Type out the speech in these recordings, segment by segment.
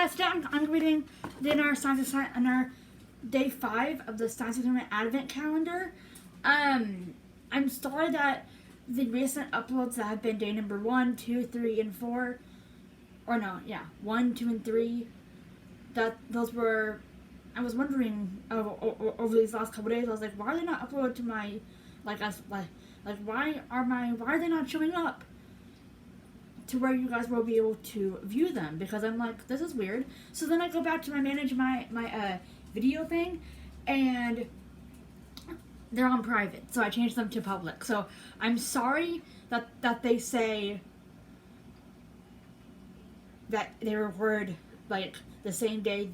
guys, today I'm reading on our day 5 of the Science Experiment Advent Calendar. I'm sorry that the recent uploads that have been day number 1, 2, 3, and 4, or no, yeah, 1, 2, and 3, that those were, I was wondering over these last couple days, I was like, why are they not uploaded to my, why are they not showing up to where you guys will be able to view them? Because I'm like, this is weird. So then I go back to manage my video thing, and they're on private, so I changed them to public. So I'm sorry that they say that they record like the same day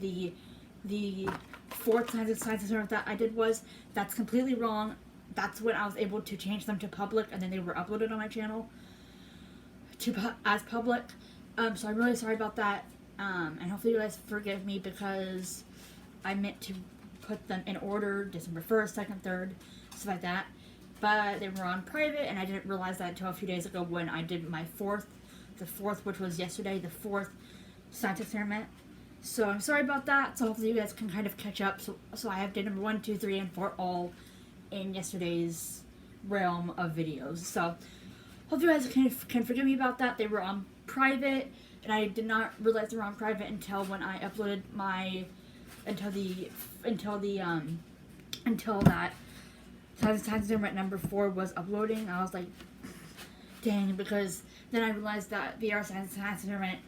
the fourth Science Experiment that I did was. That's completely wrong. That's when I was able to change them to public, and then they were uploaded on my channel as public. So I'm really sorry about that, and hopefully you guys forgive me, because I meant to put them in order, December 1st, 2nd, 3rd, stuff like that, but they were on private, and I didn't realize that until a few days ago when I did my the fourth, which was yesterday, the 4th Science Experiment. So I'm sorry about that. So hopefully you guys can kind of catch up. So I have day number 1, 2, 3, and 4 all in yesterday's realm of videos. So hope you guys can forgive me about that. They were on private, and I did not realize they were on private until when I uploaded until that Science Experiment number 4 was uploading. I was like, dang, because then I realized that the Science Experiment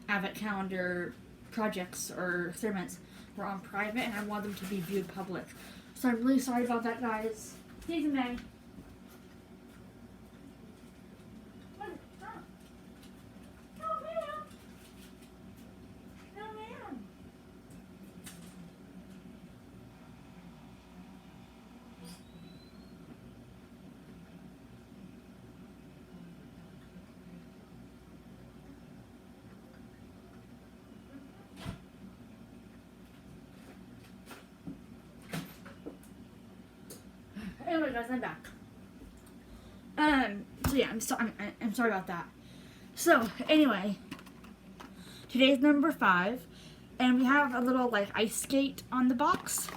Advent Calendar projects or experiments were on private, and I want them to be viewed public. So I'm really sorry about that, guys. Thank you, May. Anyway, guys, I'm back. So yeah, I'm sorry about that. So anyway, today's number 5, and we have a little like ice skate on the box.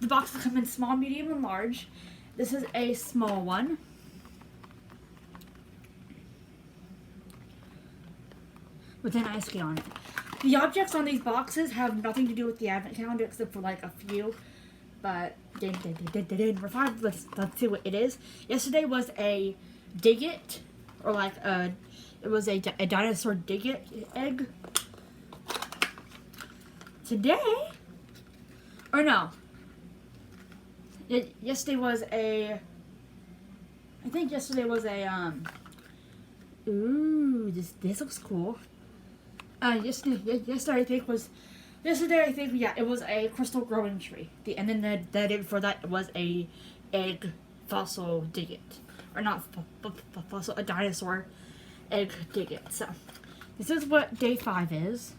The boxes come in small, medium, and large. This is a small one. With an ice skate on it. The objects on these boxes have nothing to do with the Advent Calendar except for like a few. But number 5, let's see what it is. Yesterday was a Diggit, or like it was a dinosaur Diggit egg. Today, or no, yesterday was a, I think yesterday was a ooh, this looks cool. Yesterday I think, yeah, it was a crystal growing tree. And then the day before that was a egg fossil Diggit. Or not fossil, a dinosaur egg Diggit. So, this is what day 5 is.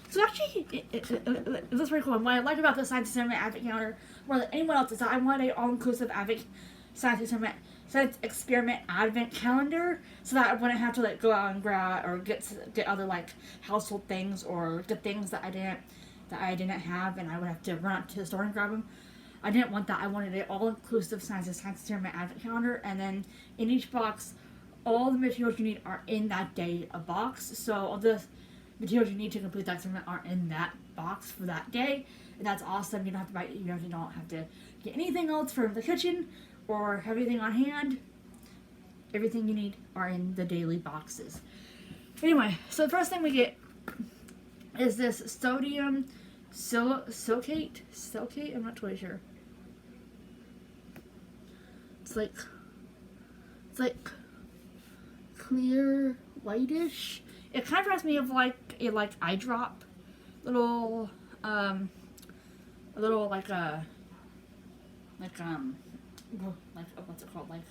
So actually, it looks pretty cool. And what I like about the Science Experiment Advent Calendar more than anyone else is that I want an all-inclusive Science Experiment Advent Calendar, so that I wouldn't have to like go out and grab or get other like household things or get things that I didn't have, and I would have to run up to the store and grab them. I didn't want that. I wanted an all-inclusive Science Experiment Advent Calendar, and then in each box, all the materials you need are in that day a box. So all the materials you need to complete that experiment are in that box for that day, and that's awesome. You don't have to buy. You don't have to get anything else from the kitchen or have everything on hand. Everything you need are in the daily boxes. Anyway, so the first thing we get is this sodium silicate. I'm not totally sure. It's like clear, whitish. It kind of reminds me of like a eye drop, little what's it called? Like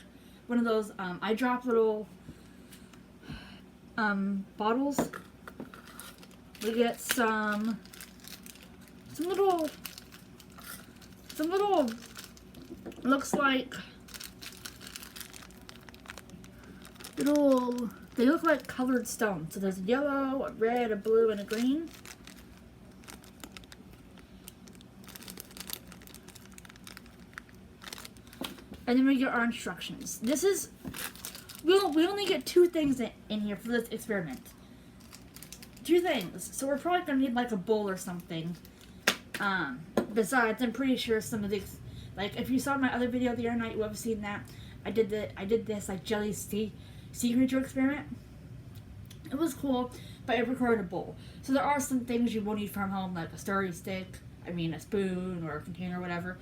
one of those eye drop little bottles. We get some little looks like little, they look like colored stones. So there's a yellow, a red, a blue, and a green. And then we get our instructions. This is, we only get 2 things in here for this experiment. 2 things. So we're probably going to need like a bowl or something. Besides, I'm pretty sure some of these, like if you saw my other video the other night, you have seen that. I did this like jelly sea creature experiment. It was cool, but it required a bowl. So there are some things you will need from home, like a stirring stick, a spoon or a container or whatever.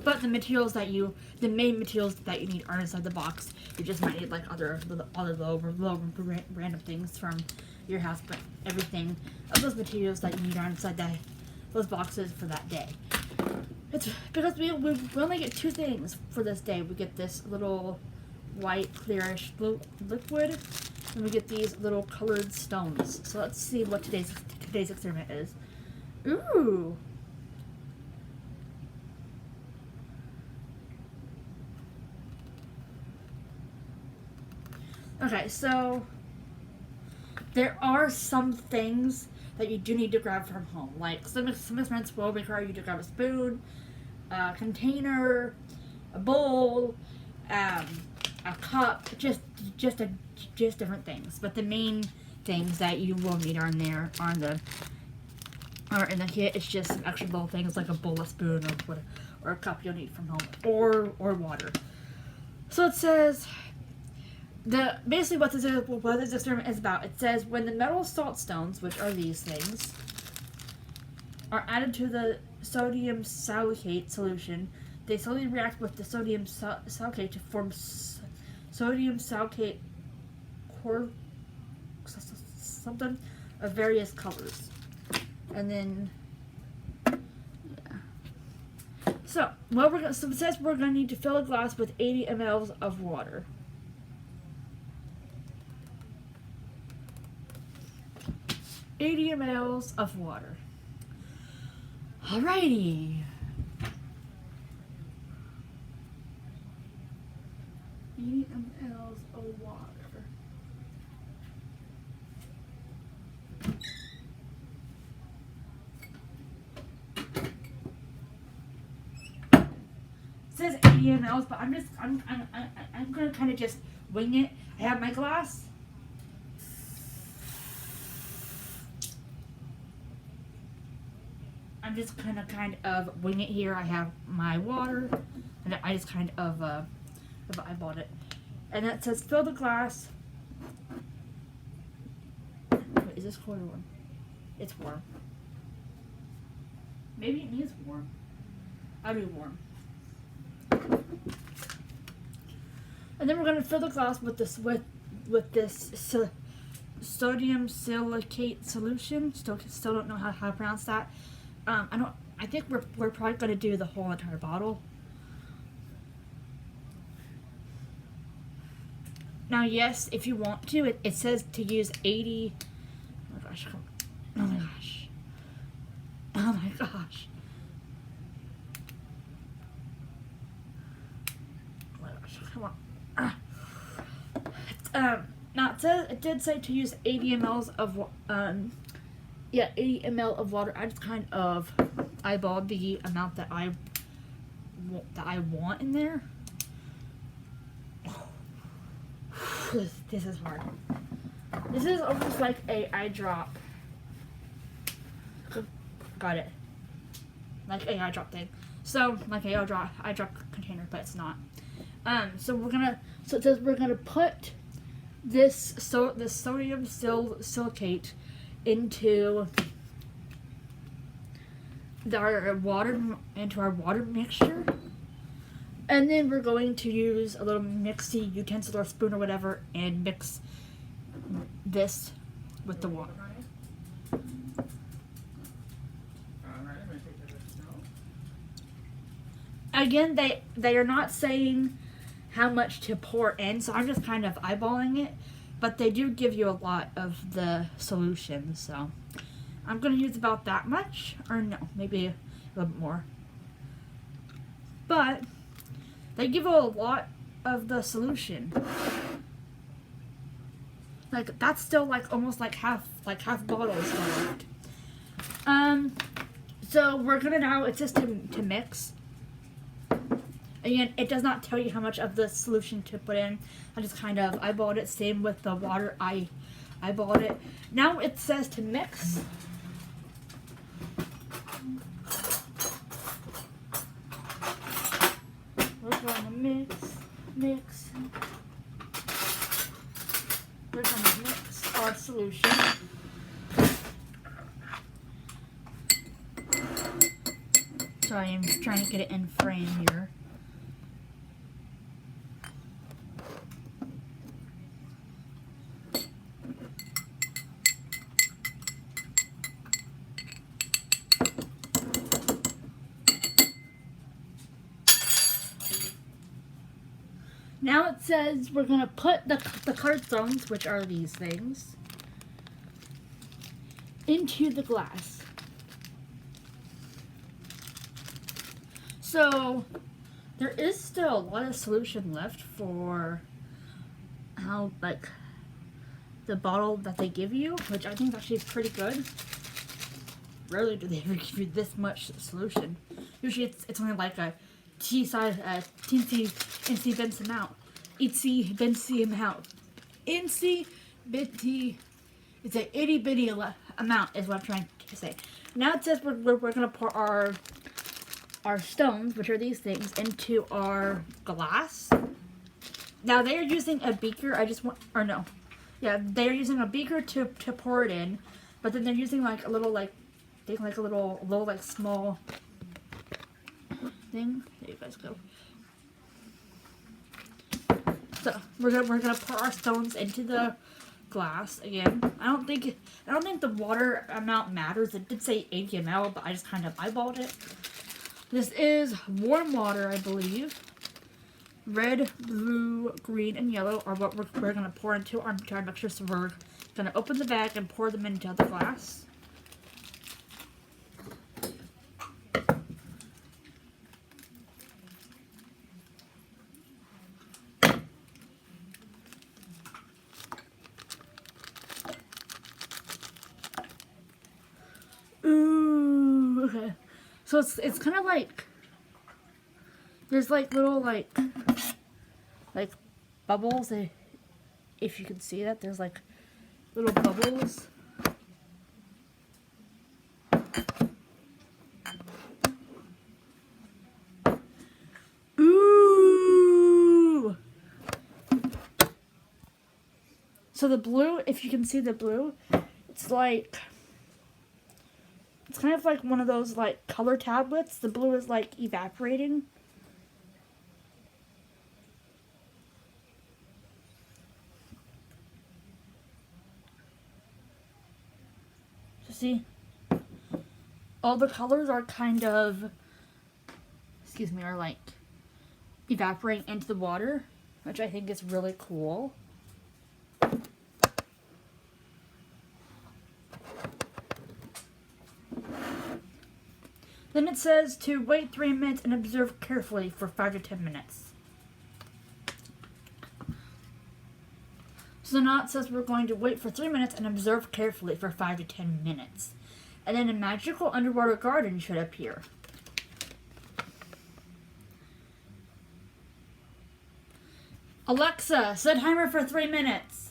But the main materials that you need are inside the box. You just might need like other little random things from your house, but everything of those materials that you need are inside those boxes for that day. It's because we only get 2 things for this day. We get this little white clearish liquid, and we get these little colored stones. So let's see what today's experiment is. Ooh. Okay, so there are some things that you do need to grab from home. Like some experiments will require you to grab a spoon, a container, a bowl, a cup, just different things. But the main things that you will need are in the kit. It's just some extra little things like a bowl, a spoon, or a cup you'll need from home, or water. So it says. Basically what this experiment is about, it says when the metal salt stones, which are these things, are added to the sodium salicate solution, they slowly react with the sodium salicate to form sodium salicate something of various colors. And then, yeah. So it says we're gonna need to fill a glass with 80 ml of water. 80 ml of water. Alrighty. 80 ml of water. It says 80 ml, but I'm gonna kind of just wing it. I have my glass. I'm just kind of wing it here. I have my water, and I just kind of eyeballed it. And it says fill the glass. Wait, is this cold or warm? It's warm. Maybe it needs warm. I'll do warm. And then we're gonna fill the glass with this sodium silicate solution. Still don't know how to pronounce that. I think we're probably gonna do the whole entire bottle. Now, yes, if you want to, it says to use 80. Oh my gosh! Oh my gosh! Oh my gosh! Oh my gosh! Come on. Now it did say to use 80 ml of 80 ml of water. I just kind of eyeballed the amount that I want in there. This is hard. This is almost like a eye drop. Got it. Like a eye drop thing. So like a eye drop container, but it's not. So it says we're gonna put this sodium silicate into our water mixture, and then we're going to use a little mixy utensil or spoon or whatever and mix this with the water. Again, they are not saying how much to pour in, so I'm just kind of eyeballing it, but they do give you a lot of the solution, so I'm going to use about that much, or no, maybe a little bit more. But they give a lot of the solution. Like that's still like almost like half bottle still left. So we're gonna now, it's just to mix. Again, it does not tell you how much of the solution to put in. I just kind of eyeballed it. Same with the water, I eyeballed it. Now it says to mix. We're gonna mix. We're gonna mix our solution. Sorry, I'm trying to get it in frame here. Now it says we're going to put the colored stones, which are these things, into the glass. So there is still a lot of solution left for how, like, the bottle that they give you, which I think actually is pretty good. Rarely do they ever give you this much solution. Usually it's only like a tea-size, teensy bitsy amount. Itsy bitsy amount. Insy bitty. It's a itty bitty amount is what I'm trying to say. Now it says we're gonna pour our stones, which are these things, into our glass. Now they're using a beaker. They're using a beaker to pour it in, but then they're using like a little like small thing. There you guys go. So we're gonna pour our stones into the glass again. I don't think the water amount matters. It did say 80 ml, but I just kind of eyeballed it. This is warm water, I believe. Red, blue, green, and yellow are what we're gonna pour into our mixture. So we're gonna open the bag and pour them into the glass. Ooh, okay. So it's kind of like there's like little like bubbles. If you can see that, there's like little bubbles. Ooh. So the blue, if you can see the blue, it's kind of like one of those like color tablets. The blue is like evaporating. So see, all the colors are kind of, are like evaporating into the water, which I think is really cool. Then it says to wait 3 minutes and observe carefully for 5 to 10 minutes. So now it says we're going to wait for 3 minutes and observe carefully for 5 to 10 minutes. And then a magical underwater garden should appear. Alexa, set timer for 3 minutes.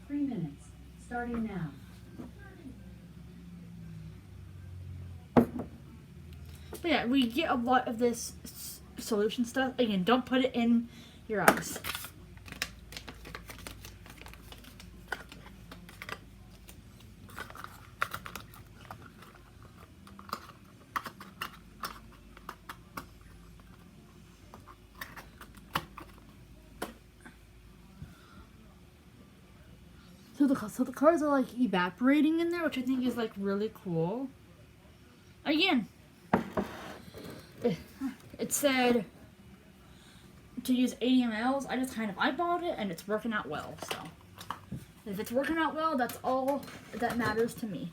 3 minutes, starting now. But yeah, we get a lot of this solution stuff. Again, don't put it in your eyes. So the colors are like evaporating in there, which I think is like really cool. Again, it said to use 80 mLs. I just kind of eyeballed it, and it's working out well. So if it's working out well, that's all that matters to me.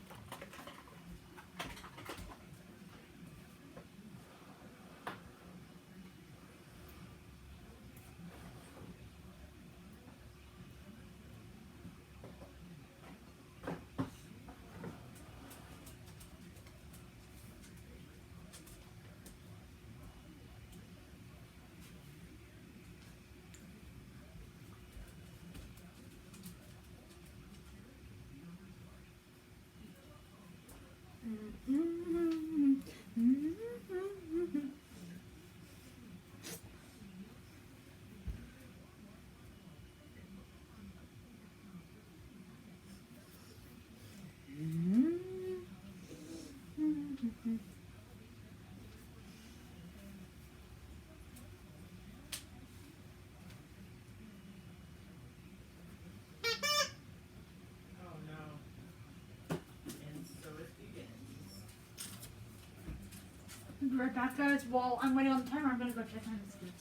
I'll be right back, guys. While I'm waiting on the timer, I'm gonna go check my messages.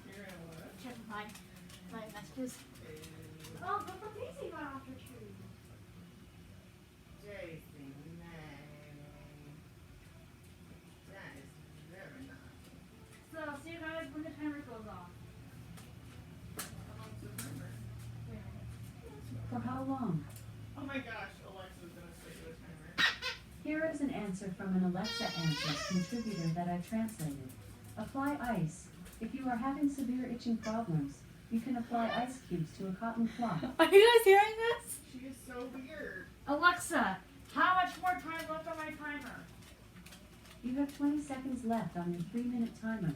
You're gonna what? Check my messages. Oh, but for Daisy got off her tree. Jason, no. That is very nice. So I'll see you guys when the timer goes off. How long's the timer? Wait a minute. For how long? Oh my gosh, Alexa's gonna set you a timer. Here is an answer from an Alexa Answers contributor that I translated. Apply ice. If you are having severe itching problems, you can apply ice cubes to a cotton cloth. Are you guys hearing this? She is so weird. Alexa, how much more time left on my timer? You have 20 seconds left on your 3-minute timer.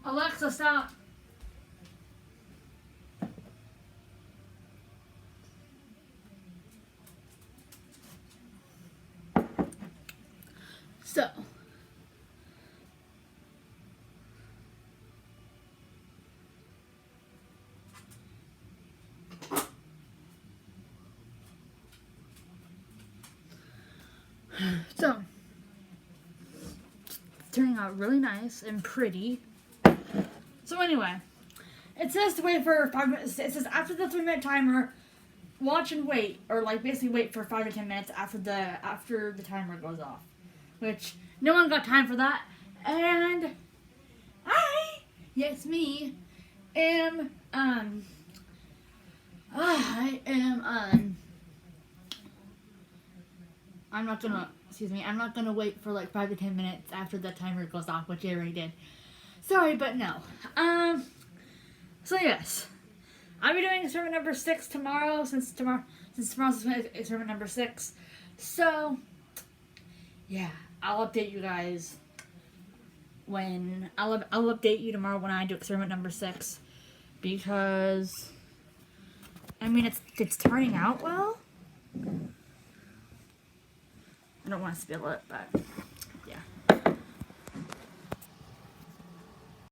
Alexa, stop. So. So. It's turning out really nice and pretty. So anyway, it says to wait for 5 minutes. It says after the 3-minute timer, watch and wait, or like basically wait for 5 to 10 minutes after the timer goes off. Which no one got time for that, and yes me, am I'm not gonna wait for like 5 to 10 minutes after the timer goes off, which I already did. Sorry, but no. So yes, I'll be doing experiment number 6 tomorrow, since tomorrow's experiment number 6. So, yeah, I'll update you guys when I'll update you tomorrow when I do experiment number 6, because I mean it's turning out well. I don't want to spill it, but.